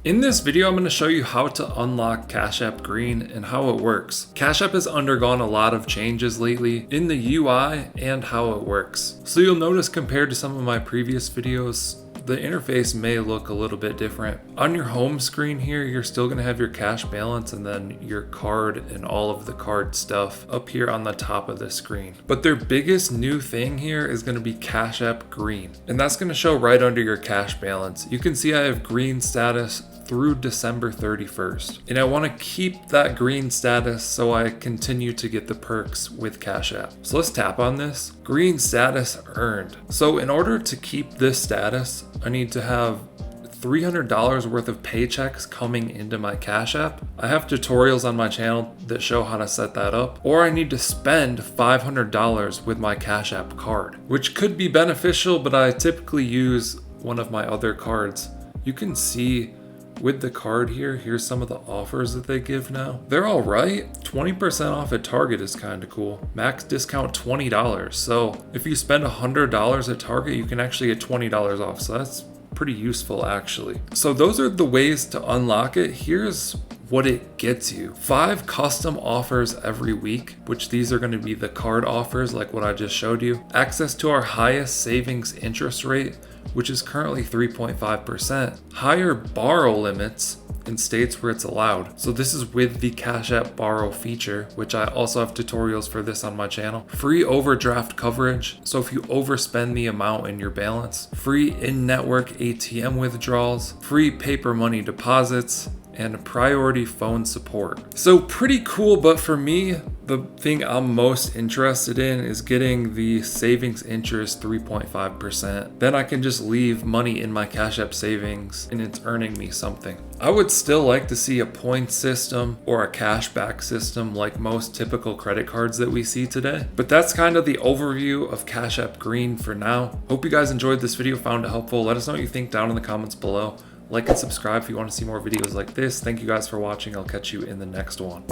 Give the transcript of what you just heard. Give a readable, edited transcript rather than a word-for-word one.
In this video, I'm going to show you how to unlock Cash App Green and how it works. Cash App has undergone a lot of changes lately in the UI and how it works. So you'll notice compared to some of my previous videos, the interface may look a little bit different. On your home screen here, you're still going to have your cash balance and then your card and all of the card stuff up here on the top of the screen. But their biggest new thing here is going to be Cash App Green. And that's going to show right under your cash balance. You can see I have green status through December 31st. And I want to keep that green status so I continue to get the perks with Cash App. So let's tap on this. Green status earned. So in order to keep this status, I need to have $300 worth of paychecks coming into my Cash App. I have tutorials on my channel that show how to set that up. Or I need to spend $500 with my Cash App card, which could be beneficial, but I typically use one of my other cards. You can see with the card here, here's some of the offers that they give now. They're all right. 20% off at Target is kind of cool. Max discount $20. So if you spend $100 at Target, you can actually get $20 off. So that's pretty useful actually. So those are the ways to unlock it. Here's what it gets you. 5 custom offers every week, which these are going to be the card offers like what I just showed you. Access to our highest savings interest rate, which is currently 3.5%. Higher borrow limits in states where it's allowed. So this is with the Cash App Borrow feature, which I also have tutorials for this on my channel. Free overdraft coverage. So if you overspend the amount in your balance. Free in-network ATM withdrawals. Free paper money deposits. And priority phone support. So pretty cool, but for me, the thing I'm most interested in is getting the savings interest 3.5%. Then I can just leave money in my Cash App savings and it's earning me something. I would still like to see a point system or a cashback system like most typical credit cards that we see today. But that's kind of the overview of Cash App Green for now. Hope you guys enjoyed this video, found it helpful. Let us know what you think down in the comments below. Like and subscribe if you want to see more videos like this. Thank you guys for watching. I'll catch you in the next one.